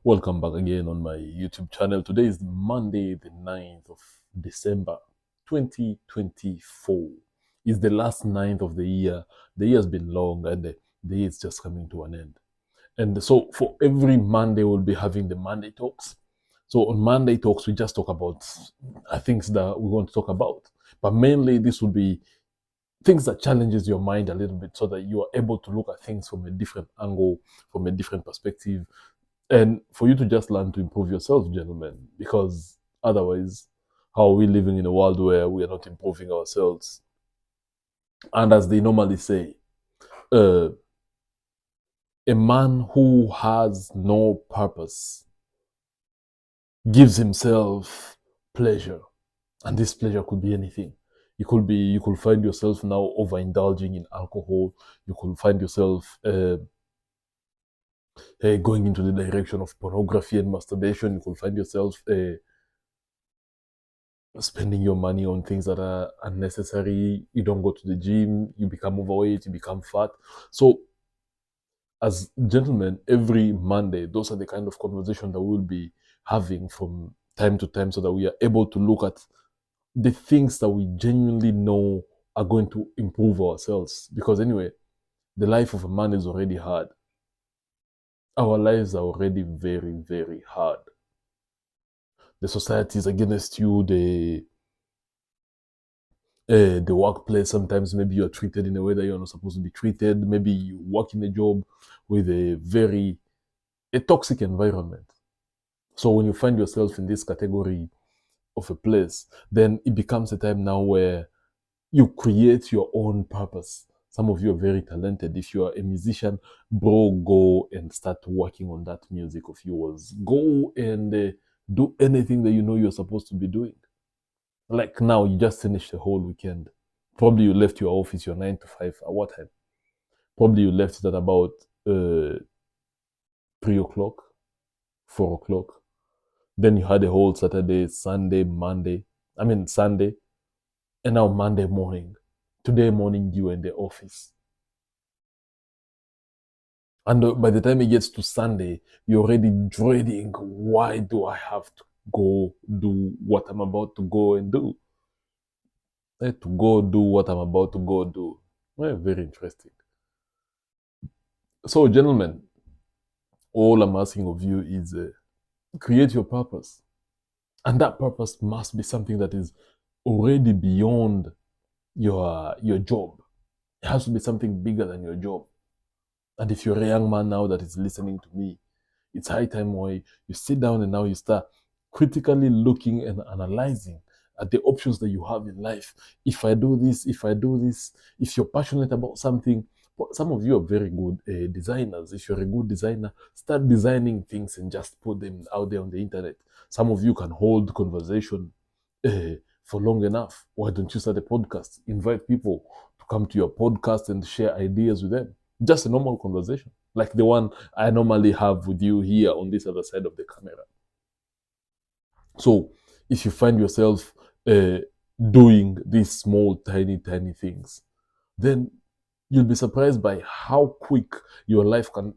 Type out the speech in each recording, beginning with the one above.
Welcome back again on my YouTube channel. Today is Monday, the 9th of December, 2024. It's the last 9th of the year. The year has been long and the year is just coming to an end. And so for every Monday, we'll be having the Monday Talks. So on Monday Talks, we just talk about things that we want to talk about. But mainly this will be things that challenges your mind a little bit so that you are able to look at things from a different angle, from a different perspective, and for you to just learn to improve yourself, gentlemen, because otherwise, how are we living in a world where we are not improving ourselves? And as they normally say, uh, a man who has no purpose gives himself pleasure, and this pleasure could be anything. You could find yourself now overindulging in alcohol. You could find yourself going into the direction of pornography and masturbation. You could find yourself spending your money on things that are unnecessary. You don't go to the gym, you become overweight, you become fat. So, as gentlemen, every Monday, those are the kind of conversation that we'll be having from time to time so that we are able to look at the things that we genuinely know are going to improve ourselves. Because, anyway, the life of a man is already hard. Our lives are already very, very hard. The society is against you, the workplace, sometimes maybe you're treated in a way that you're not supposed to be treated. Maybe you work in a job with a toxic environment. So when you find yourself in this category of a place, then it becomes a time now where you create your own purpose. Some of you are very talented. If you are a musician, bro, go and start working on that music of yours. Go and do anything that you know you're supposed to be doing. Like now, you just finished the whole weekend. Probably you left your office, your 9 to 5. At what time? Probably you left it at about 3 o'clock, 4 o'clock. Then you had a whole Saturday, Sunday, Monday. I mean Sunday, and now Monday morning. Today morning you were in the office, and by the time it gets to Sunday, you're already dreading. Why do I have to go do what I'm about to go and do? To go do what I'm about to go do. Well, very interesting. So, gentlemen, all I'm asking of you is create your purpose. And that purpose must be something that is already beyond your job. It has to be something bigger than your job. And if you're a young man now that is listening to me, it's high time where you sit down and now you start critically looking and analyzing at the options that you have in life. If I do this, if you're passionate about something, some of you are very good designers. If you're a good designer, start designing things and just put them out there on the internet. Some of you can hold conversation for long enough. Why don't you start a podcast? Invite people to come to your podcast and share ideas with them. Just a normal conversation, like the one I normally have with you here on this other side of the camera. So if you find yourself doing these small, tiny, tiny things, then you'll be surprised by how quick your life can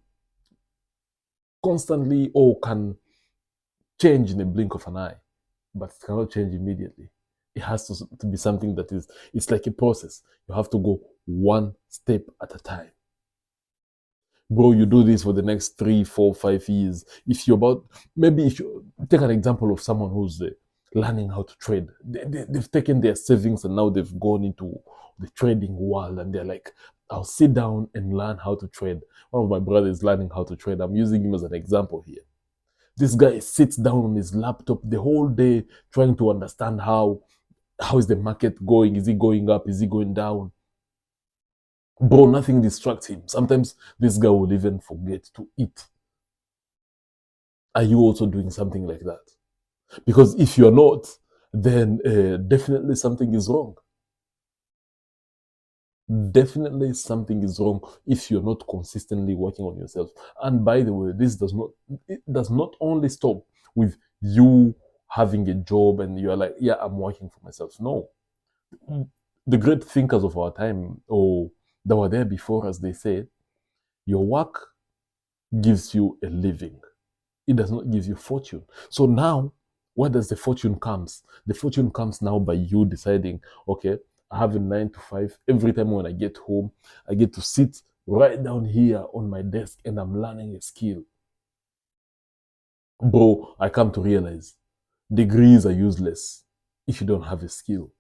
constantly or can change in a blink of an eye, but it cannot change immediately. It has to be something that is, it's like a process. You have to go one step at a time. Bro, you do this for the next 3, 4, 5 years. If you're about, maybe if you take an example of someone who's learning how to trade, they've taken their savings and now they've gone into the trading world and they're like, I'll sit down and learn how to trade. One of my brothers learning how to trade. I'm using him as an example here. This guy sits down on his laptop the whole day trying to understand how is the market going? Is it going up? Is it going down? Bro, nothing distracts him. Sometimes this guy will even forget to eat. Are you also doing something like that? Because if you're not, then definitely something is wrong. Definitely something is wrong if you're not consistently working on yourself. And by the way, it does not only stop with you having a job and you're like, yeah, I'm working for myself. No. The great thinkers of our time, or that were there before us, they said, your work gives you a living. It does not give you fortune. So now, where does the fortune comes? The fortune comes now by you deciding, okay, I have a 9 to 5. Every time when I get home, I get to sit right down here on my desk and I'm learning a skill. Bro, I come to realize degrees are useless if you don't have a skill.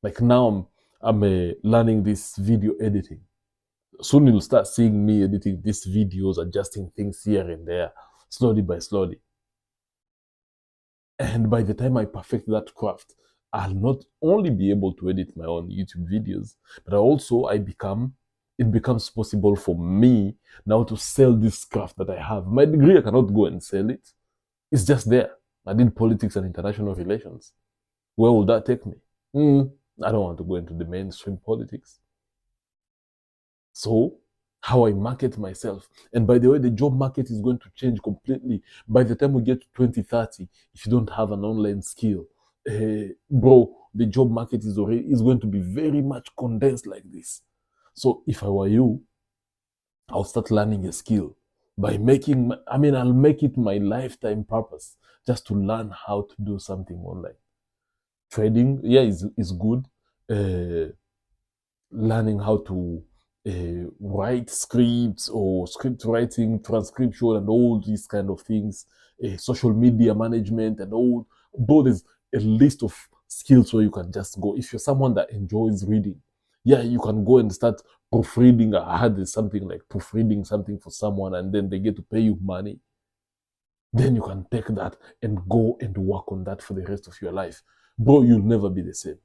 Like now, I'm learning this video editing. Soon you'll start seeing me editing these videos, adjusting things here and there, slowly by slowly. And by the time I perfect that craft, I'll not only be able to edit my own YouTube videos, but also it becomes possible for me now to sell this craft that I have. My degree, I cannot go and sell it. It's just there. I did politics and international relations. Where will that take me? I don't want to go into the mainstream politics. So, how I market myself. And by the way, the job market is going to change completely. By the time we get to 2030, if you don't have an online skill, bro, the job market is going to be very much condensed like this. So, if I were you, I'll start learning a skill by I'll make it my lifetime purpose just to learn how to do something online. Trading, yeah, is good. Learning how to write scripts or script writing, transcription, and all these kind of things, social media management, and all. But there's a list of skills where you can just go. If you're someone that enjoys reading, yeah, you can go and start proofreading. I had something like proofreading something for someone, and then they get to pay you money. Then you can take that and go and work on that for the rest of your life. Bro, you'll never be the same.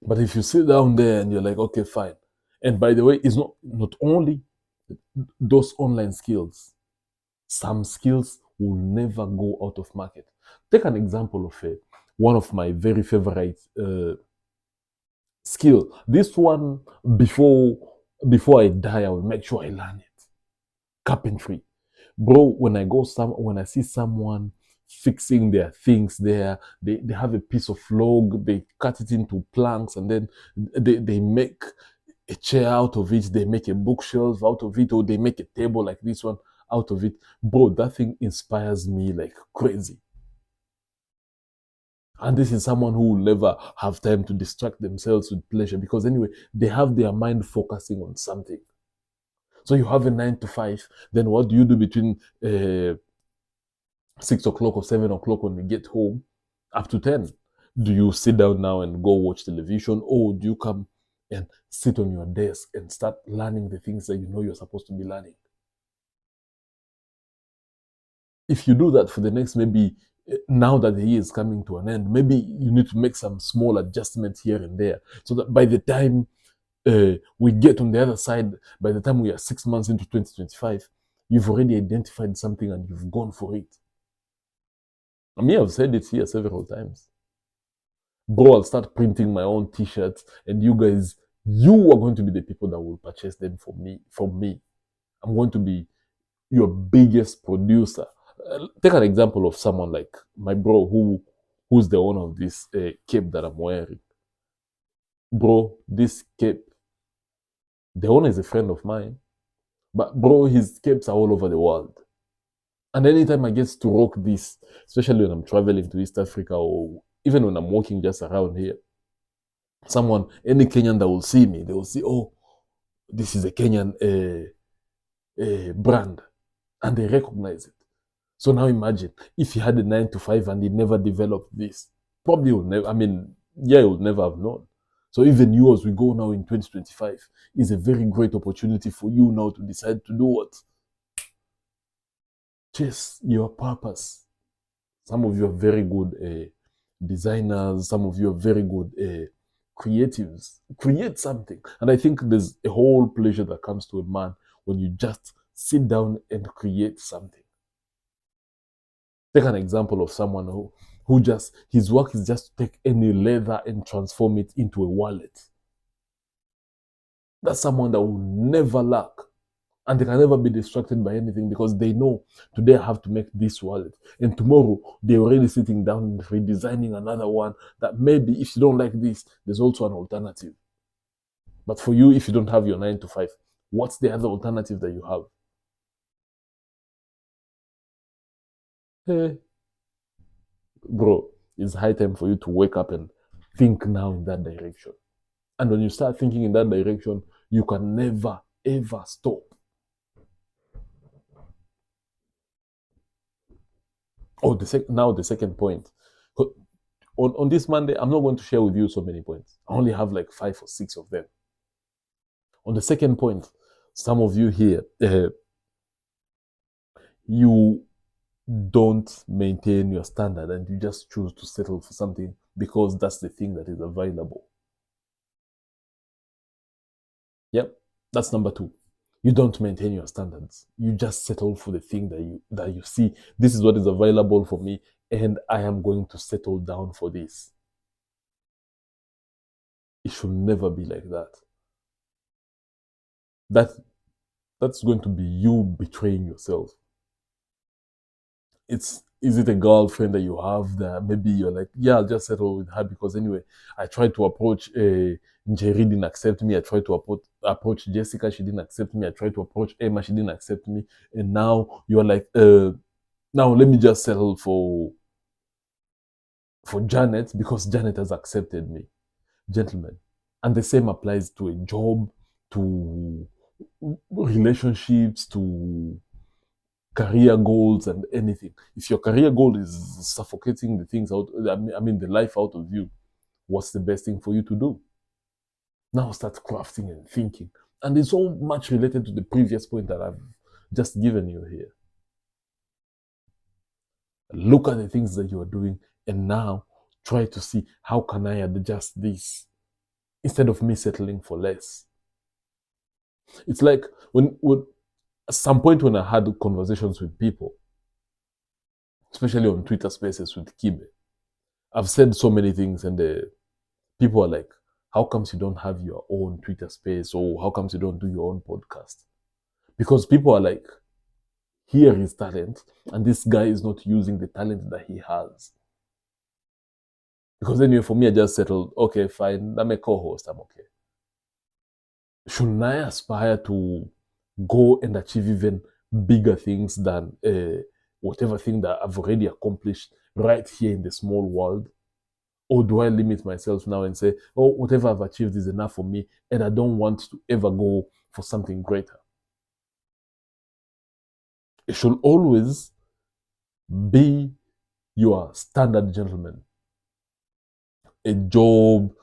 But if you sit down there and you're like, okay, fine. And by the way, it's not only those online skills. Some skills will never go out of market. Take an example of one of my very favorite skill. This one, before I die, I will make sure I learn it. Carpentry, bro. When I see someone fixing their things there, they have a piece of log, they cut it into planks, and then they make a chair out of it, they make a bookshelf out of it, or they make a table like this one out of it. Bro, that thing inspires me like crazy. And this is someone who will never have time to distract themselves with pleasure, because anyway, they have their mind focusing on something. So you have a 9 to 5, then what do you do between 6 o'clock or 7 o'clock when you get home up to 10? Do you sit down now and go watch television, or do you come and sit on your desk and start learning the things that you know you're supposed to be learning? If you do that for the next, maybe now that the year is coming to an end, maybe you need to make some small adjustments here and there, so that by the time we get on the other side, by the time we are 6 months into 2025, you've already identified something and you've gone for it. I mean, I've said it here several times. Bro, I'll start printing my own t-shirts, and you are going to be the people that will purchase them for me. From me, I'm going to be your biggest producer. Take an example of someone like my bro, who's the owner of this cape that I'm wearing. Bro, this cape, the owner is a friend of mine, but bro, his capes are all over the world. And anytime I get to rock this, especially when I'm traveling to East Africa, or even when I'm walking just around here, any Kenyan that will see me, they will see, oh, this is a Kenyan brand, and they recognize it. So now imagine if he had a 9 to 5 and he never developed this, probably will never. He would never have known. So even you, as we go now in 2025, is a very great opportunity for you now to decide to do what? Chase your purpose. Some of you are very good designers. Some of you are very good creatives. Create something. And I think there's a whole pleasure that comes to a man when you just sit down and create something. Take an example of someone who just, his work is just to take any leather and transform it into a wallet. That's someone that will never lack. And they can never be distracted by anything, because they know today I have to make this wallet. And tomorrow they're already sitting down and redesigning another one that maybe if you don't like this, there's also an alternative. But for you, if you don't have your 9 to 5, what's the other alternative that you have? Hey, bro, it's high time for you to wake up and think now in that direction. And when you start thinking in that direction, you can never, ever stop. Oh, now the second point. On this Monday, I'm not going to share with you so many points. I only have like 5 or 6 of them. On the second point, some of you here, you don't maintain your standard and you just choose to settle for something because that's the thing that is available. Yep, that's number 2. You don't maintain your standards. You just settle for the thing that you see. This is what is available for me, and I am going to settle down for this. It should never be like that. That's going to be you betraying yourself. Is it a girlfriend that you have that maybe you're like, yeah, I'll just settle with her because anyway, I tried to approach Jerry, didn't accept me. I tried to approach Jessica, she didn't accept me. I tried to approach Emma, she didn't accept me. And now you're like, now let me just settle for Janet because Janet has accepted me. Gentlemen, and the same applies to a job, to relationships, to career goals and anything. If your career goal is suffocating the things out, I mean the life out of you, what's the best thing for you to do? Now start crafting and thinking. And it's so much related to the previous point that I've just given you here. Look at the things that you are doing and now try to see how can I adjust this instead of me settling for less. It's like when at some point when I had conversations with people, especially on Twitter Spaces with Kibe, I've said so many things, and people are like, "How comes you don't have your own Twitter space, or how comes you don't do your own podcast?" Because people are like, "Here is talent, and this guy is not using the talent that he has." Because anyway, for me, I just settled. Okay, fine. I'm a co-host. I'm okay. Shouldn't I aspire to go and achieve even bigger things than whatever thing that I've already accomplished right here in the small world? Or do I limit myself now and say, oh, whatever I've achieved is enough for me and I don't want to ever go for something greater? It should always be your standard, gentleman. A job,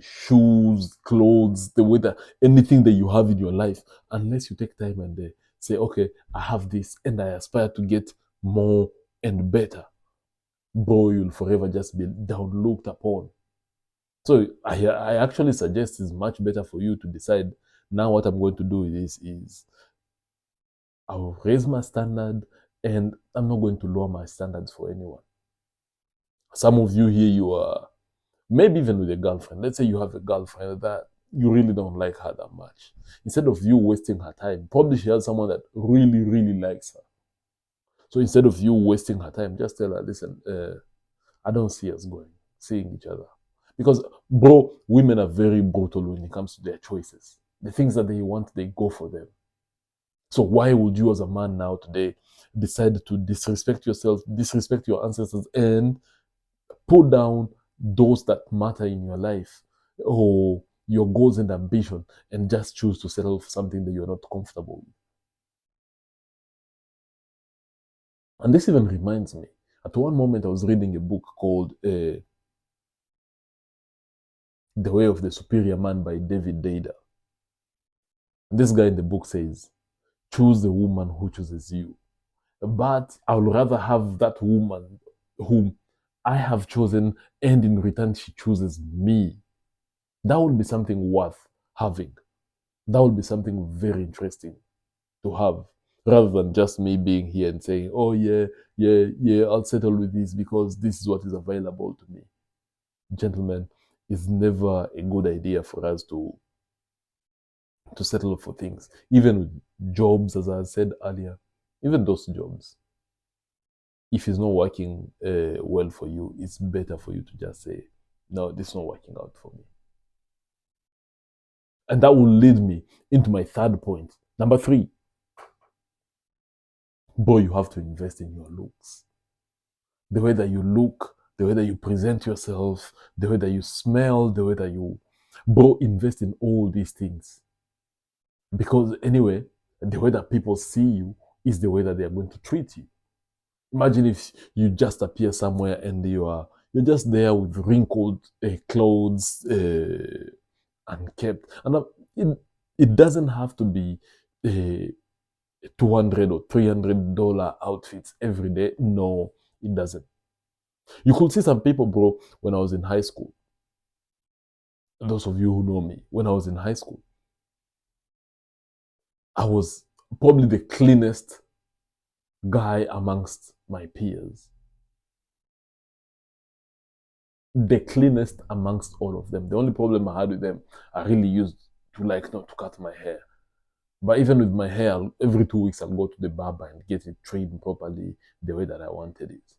shoes, clothes, the weather, anything that you have in your life, unless you take time and say, okay, I have this and I aspire to get more and better, bro, you'll forever just be down looked upon. So I actually suggest it's much better for you to decide now what I'm going to do is I'll raise my standard and I'm not going to lower my standards for anyone. Some of you here, you are maybe even with a girlfriend. Let's say you have a girlfriend that you really don't like her that much. Instead of you wasting her time, probably she has someone that really, really likes her. So instead of you wasting her time, just tell her, listen, I don't see us seeing each other. Because, bro, women are very brutal when it comes to their choices. The things that they want, they go for them. So why would you as a man now today decide to disrespect yourself, disrespect your ancestors, and put down those that matter in your life or your goals and ambition and just choose to settle for something that you're not comfortable with? And this even reminds me, at one moment I was reading a book called The Way of the Superior Man by David Dada. And this guy in the book says, choose the woman who chooses you. But I would rather have that woman whom I have chosen and in return she chooses me. That would be something worth having. That would be something very interesting to have, rather than just me being here and saying, oh yeah, yeah, I'll settle with this because this is what is available to me. Gentlemen, it's never a good idea for us to settle for things. Even with jobs, as I said earlier, even those jobs, if it's not working well for you, it's better for you to just say, no, this is not working out for me. And that will lead me into my third point. Number 3, Bro, you have to invest in your looks. The way that you look, the way that you present yourself, the way that you smell, the way that you, bro, invest in all these things. Because anyway, the way that people see you is the way that they are going to treat you. Imagine if you just appear somewhere and you're just there with wrinkled clothes, unkept, and it, it doesn't have to be uh, $200 or $300 outfits every day. No, it doesn't. You could see some people, bro, when I was in high school. Those of you who know me, when I was in high school, I was probably the cleanest guy amongst my peers. The cleanest amongst all of them. The only problem I had with them, I really used to like not to cut my hair. But even with my hair, every 2 weeks I'll go to the barber and get it trimmed properly the way that I wanted it.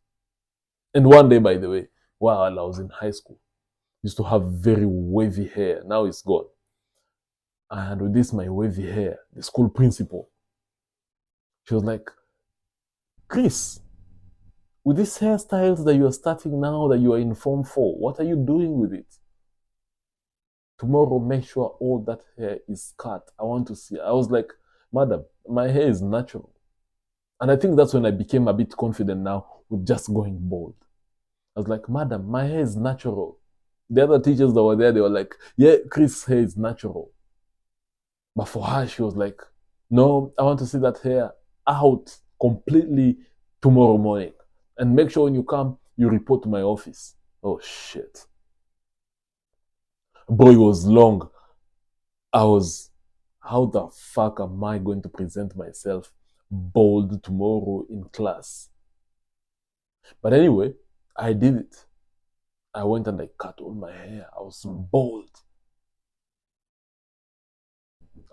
And one day, by the way, while I was in high school, I used to have very wavy hair. Now it's gone. And with this, my wavy hair, the school principal, she was like, Chris, with these hairstyles that you are starting now, that you are in Form 4, what are you doing with it? Tomorrow, make sure all that hair is cut. I want to see. I was like, madam, my hair is natural. And I think that's when I became a bit confident now with just going bald. I was like, madam, my hair is natural. The other teachers that were there, they were like, yeah, Chris' hair is natural. But for her, she was like, no, I want to see that hair out completely tomorrow morning. And make sure when you come, you report to my office. Oh, shit. Boy, it was long. I was, how the fuck am I going to present myself bald tomorrow in class? But anyway, I did it. I went and I cut all my hair. I was bald.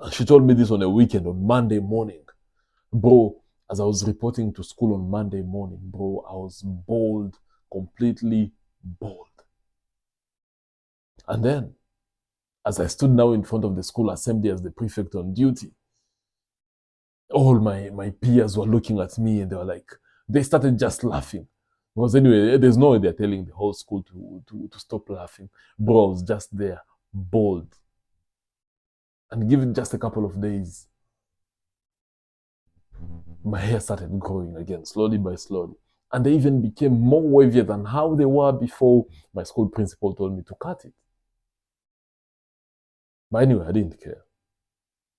And she told me this on a weekend, on Monday morning. Bro, as I was reporting to school on Monday morning, bro, I was bald, completely bald. And then, as I stood now in front of the school assembly as the prefect on duty, all my peers were looking at me and they were like, they started just laughing. Because anyway, there's no way they're telling the whole school to stop laughing. Bro, I was just there, bald. And given just a couple of days, my hair started growing again, slowly by slowly. And they even became more wavy than how they were before my school principal told me to cut it. But anyway, I didn't care.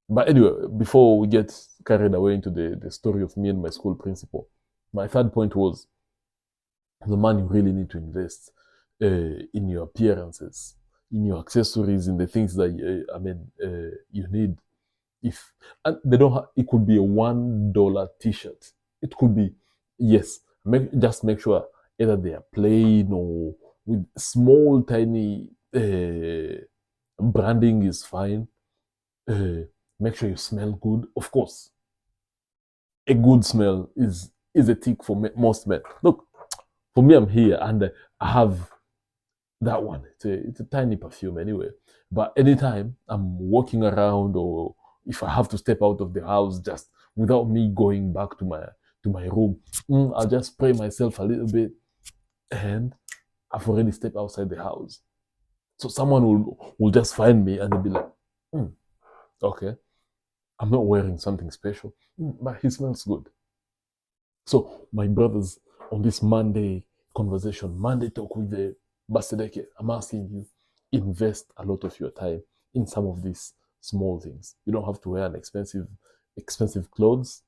But anyway, before we get carried away into the story of me and my school principal, my third point was the man you really need to invest in your appearances, in your accessories, in the things that you need. If and they don't, it could be a $1 T-shirt. It could be, yes. Just make sure either they are plain or with small, tiny branding is fine. Make sure you smell good. Of course, a good smell is a tick for most men. Look, for me, I'm here and I have that one. It's a tiny perfume anyway. But anytime I'm walking around or if I have to step out of the house just without me going back to my room, I'll just spray myself a little bit and I've already stepped outside the house. So someone will just find me and they'll be like, okay, I'm not wearing something special, but he smells good. So my brothers, on this Monday conversation, Monday talk with the Basedeke, I'm asking you, invest a lot of your time in some of these small things. You don't have to wear an expensive clothes.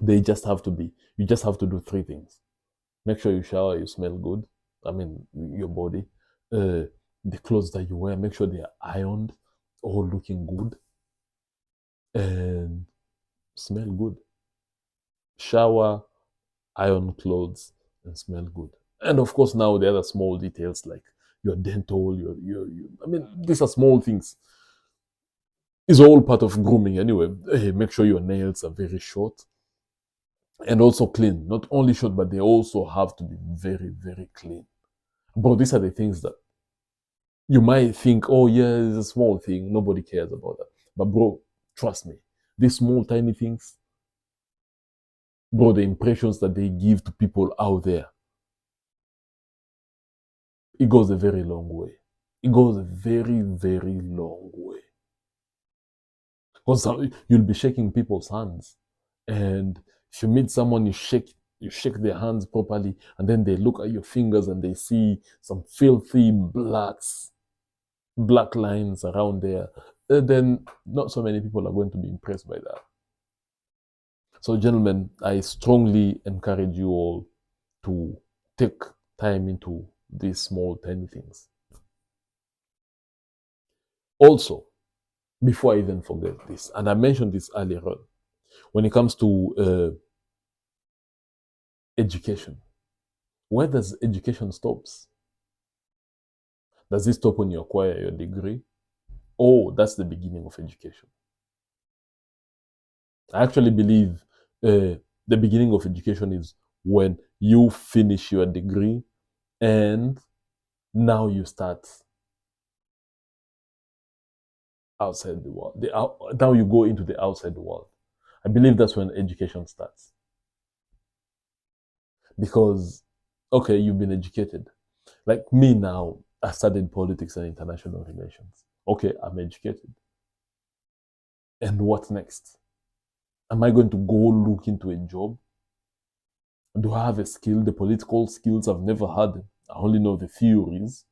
They just have to be. You just have to do three things. Make sure you shower, you smell good. I mean, your body. The clothes that you wear, make sure they are ironed, all looking good, and smell good. Shower, iron clothes, and smell good. And of course, now the other small details like your dental, I mean, these are small things. It's all part of grooming anyway. Make sure your nails are very short and also clean. Not only short, but they also have to be very, very clean. But these are the things that you might think, oh yeah, it's a small thing. Nobody cares about that. But bro, trust me, these small, tiny things, Bro, the impressions that they give to people out there, it goes a very long way. It goes a very, very long way. Because you'll be shaking people's hands. And if you meet someone, you shake their hands properly, and then they look at your fingers and they see some filthy black lines around there. Then not so many people are going to be impressed by that. So, gentlemen, I strongly encourage you all to take time into these small, tiny things. Also, before I even forget this, and I mentioned this earlier on, when it comes to education, where does education stops? Does it stop when you acquire your degree? Oh, that's the beginning of education. I actually believe the beginning of education is when you finish your degree and now you start outside the world. Now you go into the outside world. I believe that's when education starts. Because, okay, you've been educated. Like me now, I studied politics and international relations. Okay, I'm educated. And what next? Am I going to go look into a job? Do I have a skill? The political skills I've never had. I only know the theories.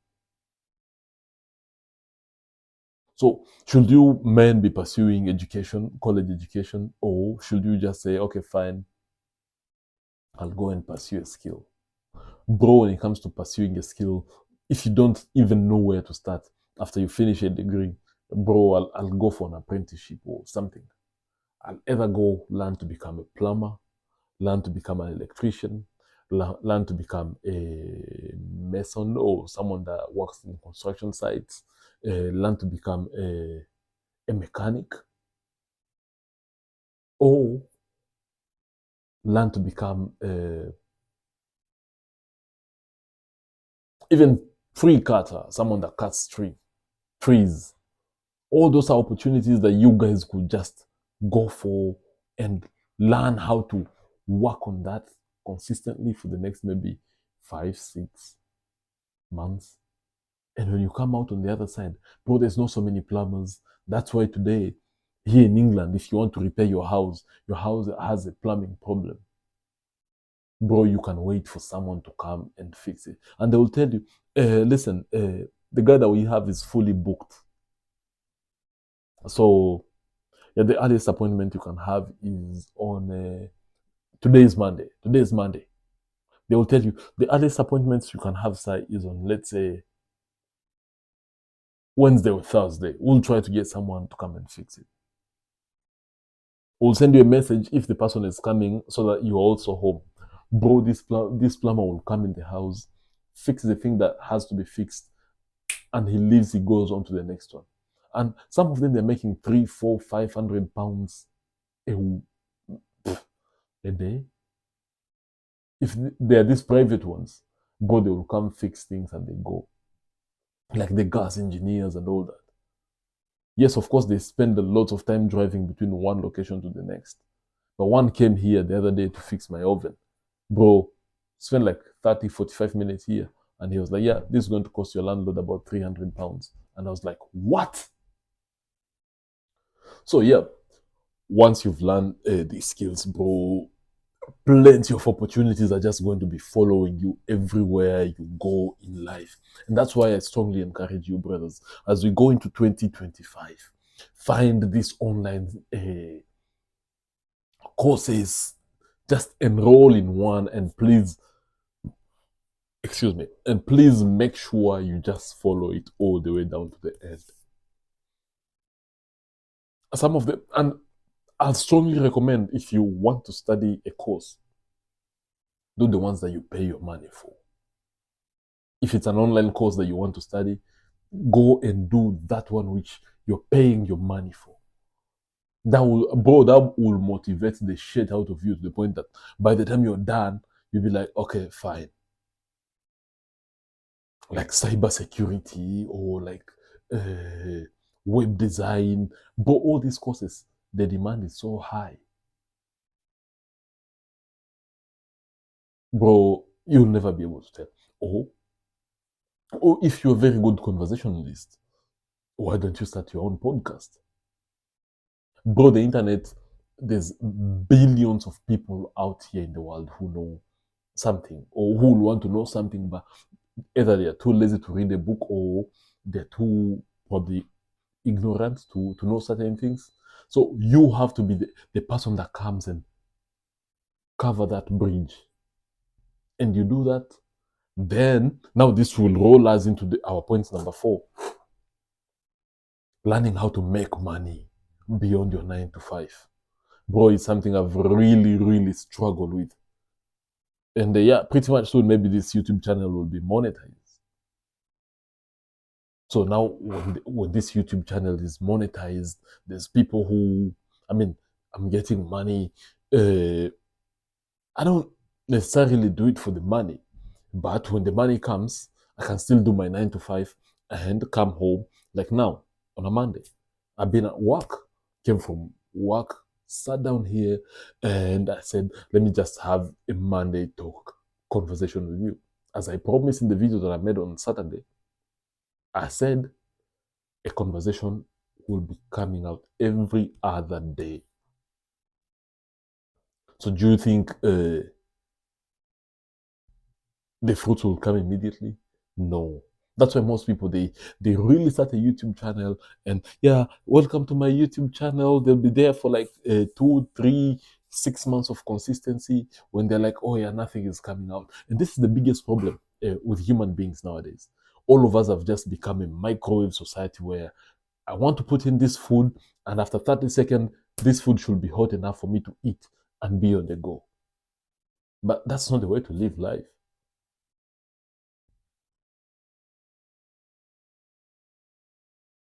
So, should you men be pursuing education, college education, or should you just say, okay, fine, I'll go and pursue a skill? Bro, when it comes to pursuing a skill, if you don't even know where to start after you finish a degree, bro, I'll go for an apprenticeship or something. I'll either go learn to become a plumber, learn to become an electrician, learn to become a mason or someone that works in construction sites, learn to become a mechanic, or learn to become even tree cutter, someone that cuts trees. All those are opportunities that you guys could just go for and learn how to work on that consistently for the next maybe 5, 6 months. And when you come out on the other side, bro, there's not so many plumbers. That's why today, here in England, if you want to repair your house has a plumbing problem. Bro, you can wait for someone to come and fix it. And they will tell you, listen, the guy that we have is fully booked. So, yeah, the earliest appointment you can have is on today is Monday. Today is Monday. They will tell you the earliest appointments you can have, sir, is on, let's say, Wednesday or Thursday. We'll try to get someone to come and fix it. We'll send you a message if the person is coming so that you're also home. Bro, this plumber will come in the house, fix the thing that has to be fixed, and he leaves, he goes on to the next one. And some of them, they're making 3, 4, 500 pounds a, a day. If they are these private ones, bro, they will come fix things and they go. Like the gas engineers and all that. Yes, of course, they spend a lot of time driving between one location to the next. But one came here the other day to fix my oven. Bro, spent like 30, 45 minutes here. And he was like, yeah, this is going to cost your landlord about 300 pounds. And I was like, what? So, yeah, once you've learned these skills, bro, plenty of opportunities are just going to be following you everywhere you go in life. And that's why I strongly encourage you, brothers, as we go into 2025, find these online courses, just enroll in one, and please, excuse me, and please make sure you just follow it all the way down to the end. Some of them, and I'll strongly recommend, if you want to study a course, do the ones that you pay your money for. If it's an online course that you want to study, go and do that one which you're paying your money for. That will motivate the shit out of you to the point that by the time you're done, you'll be like, okay, fine. Like cyber security or like web design, but all these courses, the demand is so high. bro, you'll never be able to tell. Or if you're a very good conversationalist, why don't you start your own podcast? Bro, the internet, there's billions of people out here in the world who know something or who want to know something, but either they're too lazy to read a book or they're too probably ignorant to know certain things. So you have to be the person that comes and cover that bridge. And you do that, then now this will roll us into our point number 4. Learning how to make money beyond your 9 to 5. Bro, it's something I've really, really struggled with. And yeah, pretty much soon, maybe this YouTube channel will be monetized. So now, when this YouTube channel is monetized, there's people who, I mean, I'm getting money. I don't necessarily do it for the money, but when the money comes, I can still do my 9 to 5 and come home. Like now, on a Monday, I've been at work, came from work, sat down here, and I said, let me just have a Monday talk conversation with you. As I promised in the video that I made on Saturday, I said a conversation will be coming out every other day. So do you think the fruits will come immediately? No. That's why most people, they really start a YouTube channel and yeah, welcome to my YouTube channel. They'll be there for like 2, 3, 6 months of consistency when they're like, oh yeah, nothing is coming out. And this is the biggest problem with human beings nowadays. All of us have just become a microwave society where I want to put in this food, and after 30 seconds, this food should be hot enough for me to eat and be on the go. But that's not the way to live life.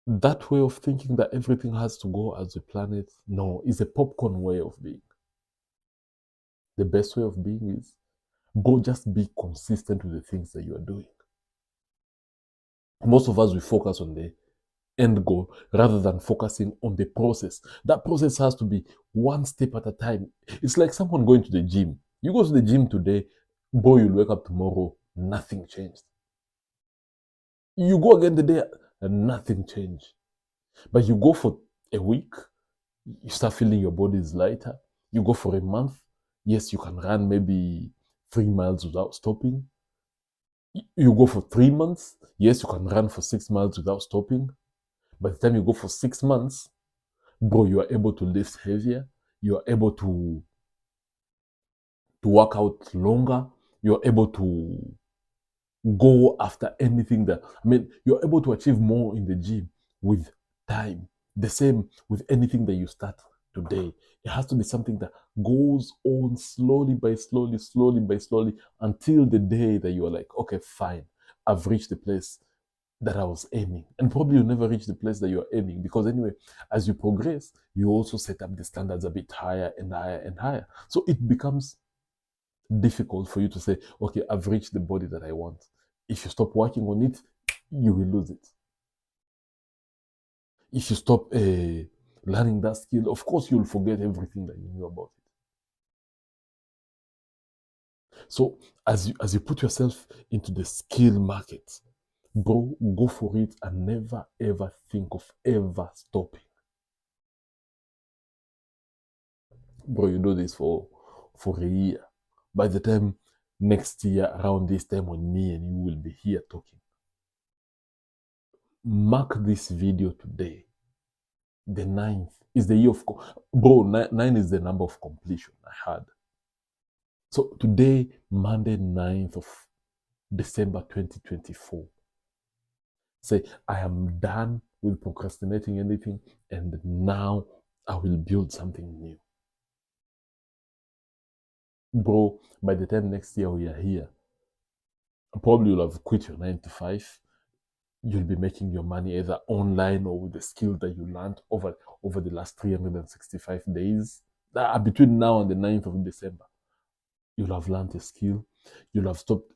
That way of thinking that everything has to go as a planet, no, is a popcorn way of being. The best way of being is go just be consistent with the things that you are doing. Most of us, we focus on the end goal rather than focusing on the process. That process has to be one step at a time. It's like someone going to the gym. You go to the gym today, boy, you'll wake up tomorrow, nothing changed. You go again the day, and nothing changed. But you go for a week, you start feeling your body is lighter. You go for a month, yes, you can run maybe 3 miles without stopping. You go for 3 months, yes, you can run for 6 miles without stopping. By the time you go for 6 months, bro, you are able to lift heavier. You are able to work out longer. You are able to go after anything that, I mean, you're able to achieve more in the gym with time. The same with anything that you start today. It has to be something that goes on slowly by slowly until the day that you're like, okay, fine, I've reached the place that I was aiming. And probably you'll never reach the place that you're aiming because anyway, as you progress, you also set up the standards a bit higher and higher and higher. So it becomes difficult for you to say, okay, I've reached the body that I want. If you stop working on it, you will lose it. If you stop learning that skill, of course, you'll forget everything that you knew about it. So as you put yourself into the skill market, bro, go for it and never ever think of ever stopping. Bro, you do this for a year. By the time next year, around this time, when me and you will be here talking, mark this video today. The 9th is the year of bro. 9 is the number of completion I had. So today, Monday, 9th of December 2024. Say, I am done with procrastinating anything, and now I will build something new. Bro, by the time next year we are here, probably you'll have quit your 9 to 5. You'll be making your money either online or with the skill that you learned over the last 365 days. Between now and the 9th of December, you'll have learned a skill. You'll have stopped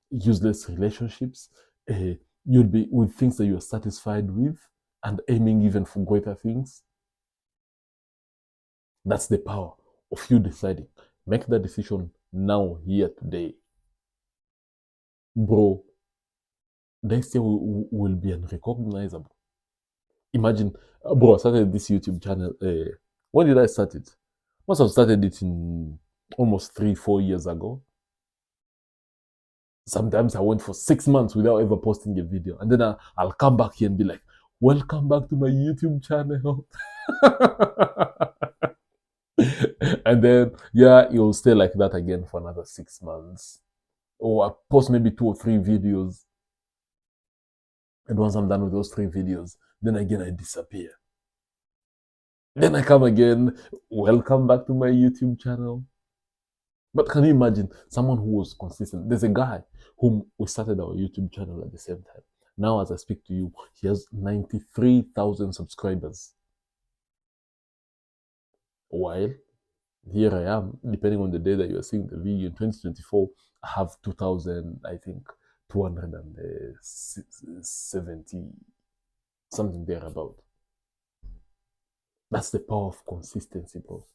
useless relationships. You'll be with things that you're satisfied with and aiming even for greater things. That's the power of you deciding. Make that decision now here today, bro, next year will be unrecognizable. Imagine, bro, I started this YouTube channel. When did I start it? Must have started it in almost 3-4 years ago. Sometimes I went for 6 months without ever posting a video, and then I'll come back here and be like, "Welcome back to my YouTube channel." And then yeah, you'll stay like that again for another 6 months, or I post maybe 2 or 3 videos, and once I'm done with those 3 videos, then again I disappear. Then I come again, welcome back to my YouTube channel. But can you imagine someone who was consistent? There's a guy whom we started our YouTube channel at the same time. Now, as I speak to you, he has 93,000 subscribers. While here I am, depending on the day that you are seeing the video, in 2024, I have 2,000, I think, 270, something thereabout. That's the power of consistency, bro.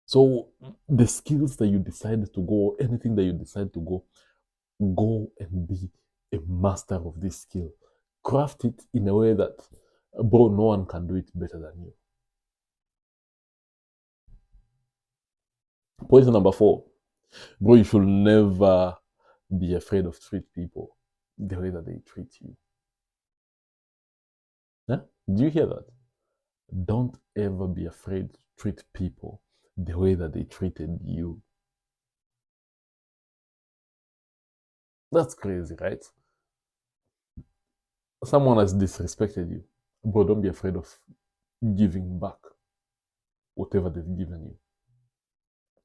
So the skills that you decide to go, anything that you decide to go and be a master of this skill. Craft it in a way that, bro, no one can do it better than you. Point number 4, bro, you should never be afraid of treat people the way that they treat you. Yeah? Do you hear that? Don't ever be afraid to treat people the way that they treated you. That's crazy, right? Someone has disrespected you, bro, don't be afraid of giving back whatever they've given you.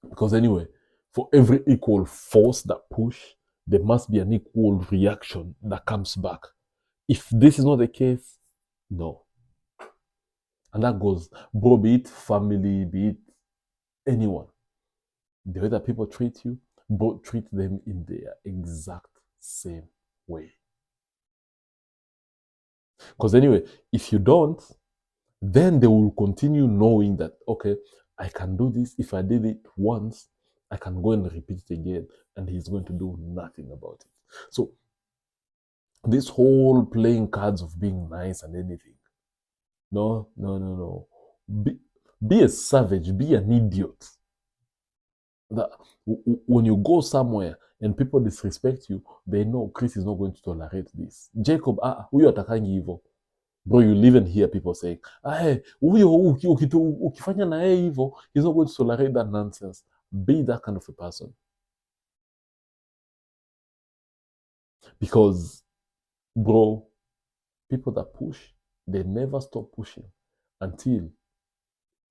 Because anyway, for every equal force that push, there must be an equal reaction that comes back. If this is not the case, no. And that goes, bro, be it family, be it anyone. The way that people treat you, bro, treat them in their exact same way. Because anyway, if you don't, then they will continue knowing that, okay, I can do this. If I did it once, I can go and repeat it again, and he's going to do nothing about it. So this whole playing cards of being nice and anything, no. Be a savage, be an idiot. That when you go somewhere and people disrespect you, they know Chris is not going to tolerate this. Jacob, huyo atakangi hivyo. Bro, you live and hear people saying, huyo ukifanya na yeye hivyo, he's not going to tolerate that nonsense. Be that kind of a person. Because, bro, people that push, they never stop pushing until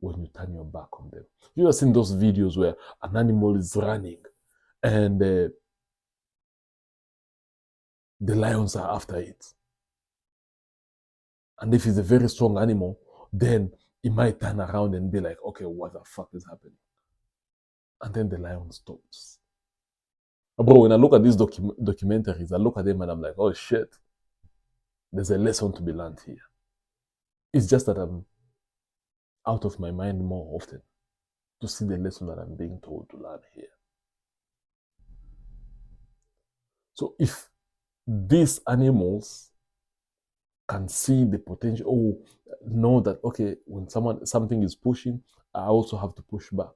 when you turn your back on them. You have seen those videos where an animal is running and the lions are after it. And if it's a very strong animal, then it might turn around and be like, okay, what the fuck is happening? And then the lion stops. Bro, when I look at these documentaries, I look at them and I'm like, oh shit, there's a lesson to be learned here. It's just that I'm out of my mind more often to see the lesson that I'm being told to learn here. So if these animals can see the potential, know that, okay, when something is pushing, I also have to push back.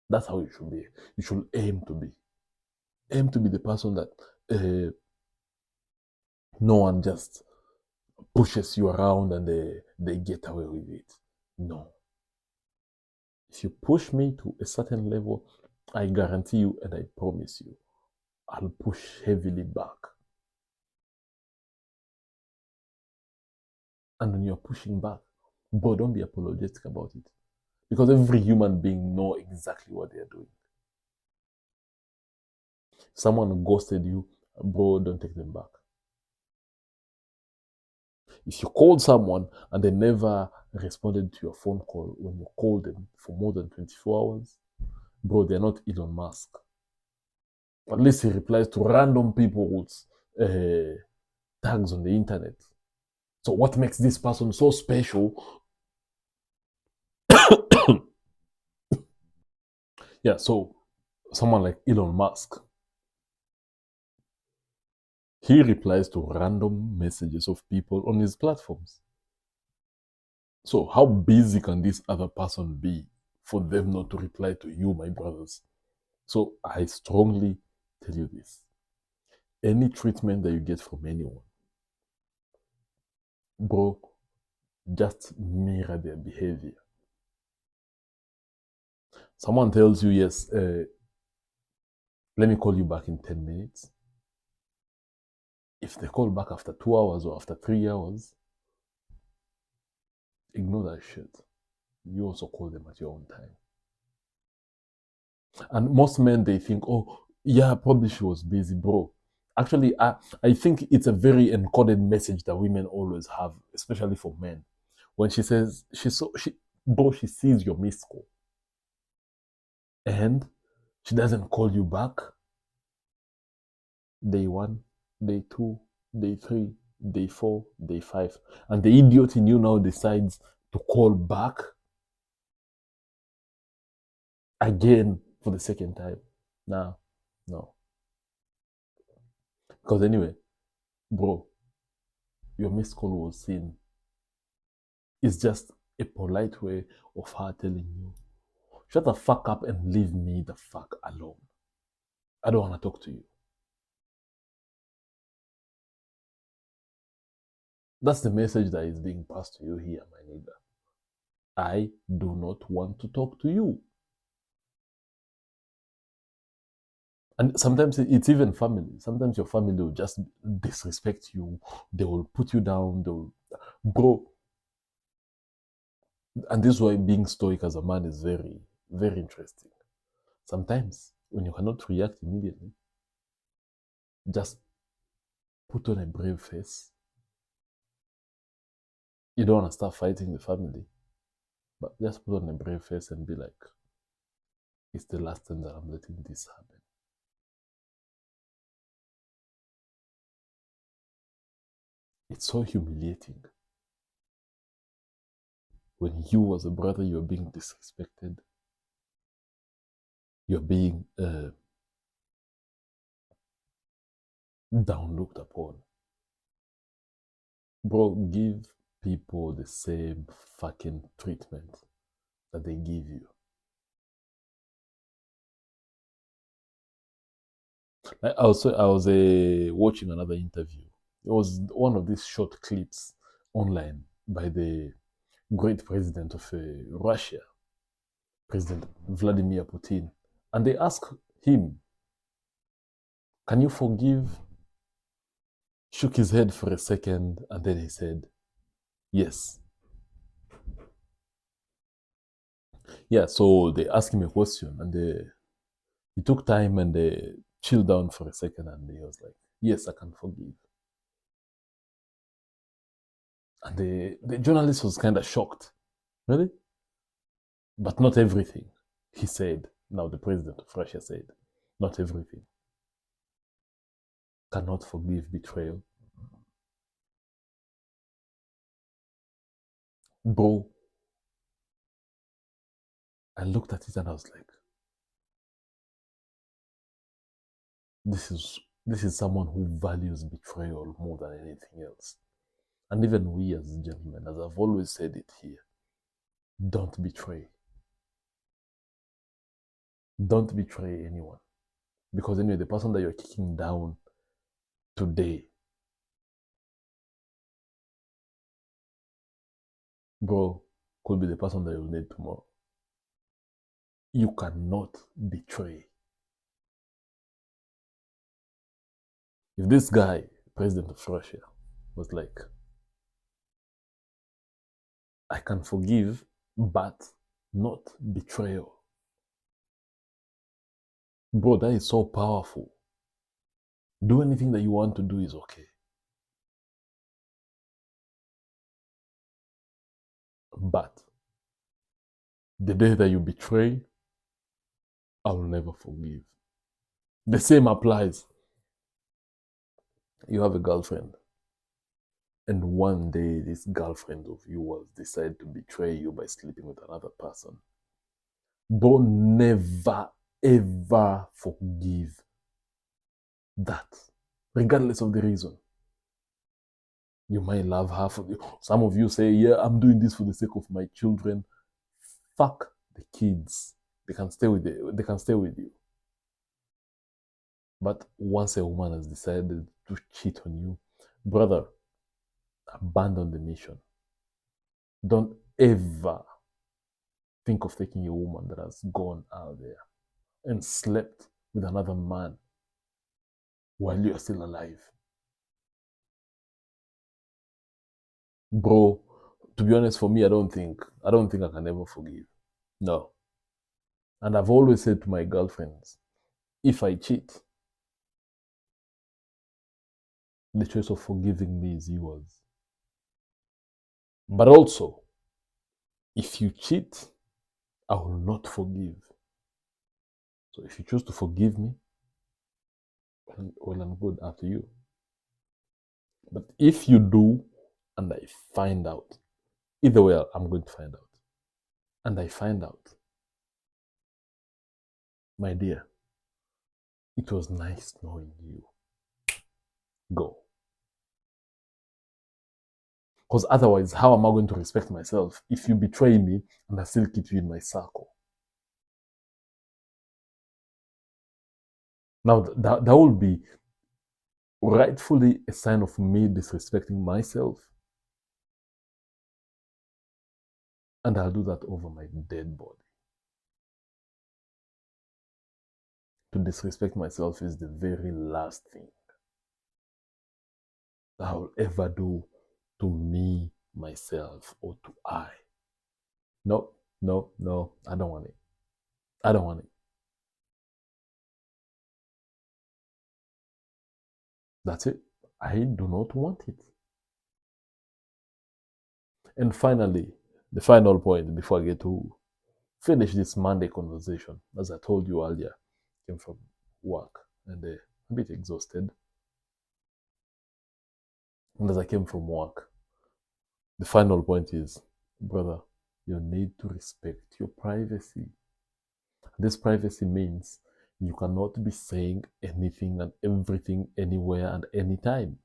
That's how you should be. You should aim to be. Aim to be the person that no one just pushes you around and they get away with it. No. If you push me to a certain level, I guarantee you and I promise you, I'll push heavily back. And when you're pushing back, but don't be apologetic about it. Because every human being knows exactly what they're doing. If someone ghosted you, bro, don't take them back. If you called someone and they never responded to your phone call when you called them for more than 24 hours, bro, they're not Elon Musk. At least he replies to random people's tags on the internet. So what makes this person so special Yeah, so someone like Elon Musk, he replies to random messages of people on his platforms. So how busy can this other person be for them not to reply to you, my brothers? So I strongly tell you this. Any treatment that you get from anyone, bro, just mirror their behavior. Someone tells you, yes, let me call you back in 10 minutes. If they call back after 2 hours or after 3 hours, ignore that shit. You also call them at your own time. And most men, they think, oh, yeah, probably she was busy, bro. Actually, I think it's a very encoded message that women always have, especially for men. When she says, bro, she sees your missed call and she doesn't call you back. Day one, day two, day three, day four, day five. And the idiot in you now decides to call back again for the second time. Nah, no. Because anyway, bro, your missed call was seen. It's just a polite way of her telling you, shut the fuck up and leave me the fuck alone. I don't want to talk to you. That's the message that is being passed to you here, my nigga. I do not want to talk to you. And sometimes it's even family. Sometimes your family will just disrespect you. They will put you down. Bro. And this is why being stoic as a man is very, very interesting. Sometimes when you cannot react immediately, just put on a brave face. You don't want to start fighting the family, but just put on a brave face and be like, it's the last time that I'm letting this happen. It's so humiliating. When you, as a brother, you're being disrespected, you're being down looked upon. Bro, give people the same fucking treatment that they give you. I was watching another interview. It was one of these short clips online by the great president of Russia, President Vladimir Putin. And they asked him, can you forgive? Shook his head for a second and then he said, yes. Yeah, so they asked him a question and he took time and they chilled down for a second and he was like, yes, I can forgive. And the journalist was kind of shocked. Really? But not everything, he said. Now the president of Russia said, not everything. Cannot forgive betrayal. Bro, I looked at it and I was like, this is someone who values betrayal more than anything else. And even we as gentlemen, as I've always said it here, don't betray. Don't betray anyone. Because anyway, the person that you're kicking down today, bro, could be the person that you'll need tomorrow. You cannot betray. If this guy, president of Russia, was like, I can forgive, but not betrayal. Bro, that is so powerful. Do anything that you want to do is okay. But the day that you betray, I will never forgive. The same applies. You have a girlfriend, and one day this girlfriend of yours decide to betray you by sleeping with another person. Bro, never ever forgive that, regardless of the reason. You might love half of you. Some of you say, yeah, I'm doing this for the sake of my children. Fuck the kids. They can stay with you. They can stay with you. But once a woman has decided to cheat on you, brother, abandon the mission. Don't ever think of taking a woman that has gone out there and slept with another man while you are still alive. Bro, to be honest, for me, I don't think I can ever forgive. No. And I've always said to my girlfriends, if I cheat, the choice of forgiving me is yours. But also, if you cheat, I will not forgive. So if you choose to forgive me, well and good, after you. But if you do, and I find out, either way, I'm going to find out. And I find out, my dear, it was nice knowing you. Go. Because otherwise, how am I going to respect myself if you betray me and I still keep you in my circle? Now, that will be rightfully a sign of me disrespecting myself. And I'll do that over my dead body. To disrespect myself is the very last thing that I will ever do to me, myself, or to I. No, no, no, I don't want it. I don't want it. That's it. I do not want it. And finally, the final point before I get to finish this Monday conversation, as I told you earlier, came from work and a bit exhausted. And as I came from work, the final point is, brother, you need to respect your privacy. This privacy means you cannot be saying anything and everything anywhere and anytime.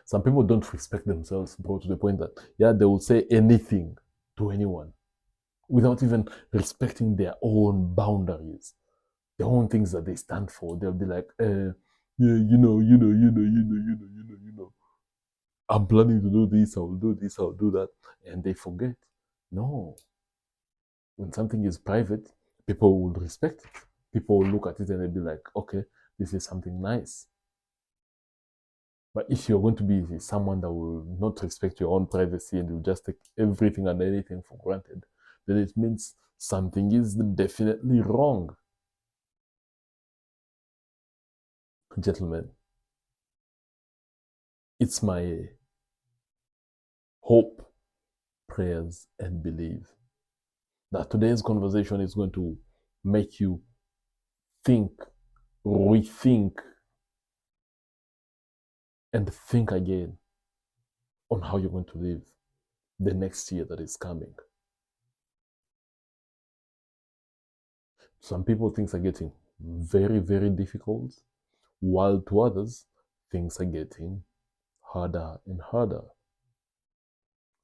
Some people don't respect themselves, bro, to the point that, yeah, they will say anything to anyone without even respecting their own boundaries, their own things that they stand for. They'll be like, yeah, I'm planning to do this, I'll do this, I'll do that. And they forget. No. When something is private, people will respect it. People will look at it and they'll be like, okay, this is something nice. But if you're going to be someone that will not respect your own privacy and will just take everything and anything for granted, then it means something is definitely wrong. Gentlemen, it's my hope, prayers, and belief that today's conversation is going to make you think, rethink, and think again on how you're going to live the next year that is coming. Some people, things are getting very, very difficult, while to others, things are getting harder and harder.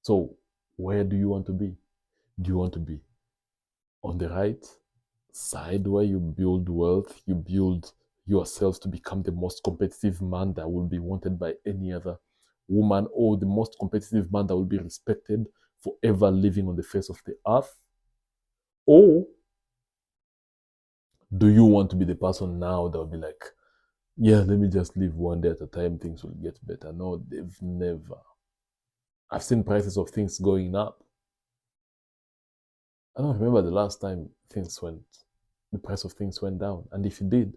So, where do you want to be? Do you want to be on the right side where you build wealth, you build yourself to become the most competitive man that will be wanted by any other woman, or the most competitive man that will be respected forever living on the face of the earth? Or do you want to be the person now that will be like, yeah, let me just live one day at a time, things will get better? No, they've never. I've seen prices of things going up. I don't remember the last time the price of things went down. And if it did,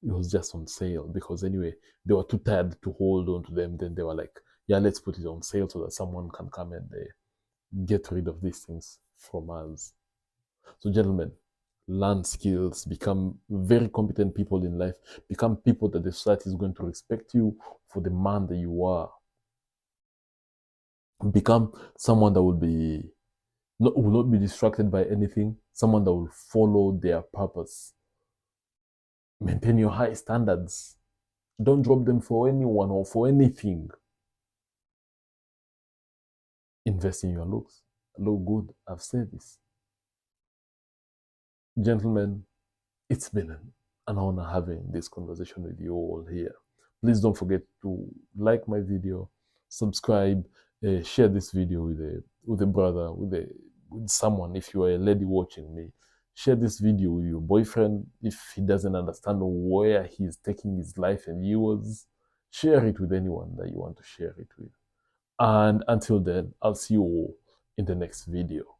it was just on sale because anyway, they were too tired to hold on to them. Then they were like, yeah, let's put it on sale so that someone can come and get rid of these things from us. So, gentlemen, learn skills, become very competent people in life, become people that the society is going to respect you for the man that you are. Become someone that will be will not be distracted by anything, someone that will follow their purpose. Maintain your high standards. Don't drop them for anyone or for anything. Invest in your looks. Look good. I've said this. Gentlemen, it's been an honor having this conversation with you all here. Please don't forget to like my video, subscribe, share this video with a brother, with someone. If you are a lady watching me, share this video with your boyfriend. If he doesn't understand where he's taking his life and yours, share it with anyone that you want to share it with. And until then, I'll see you all in the next video.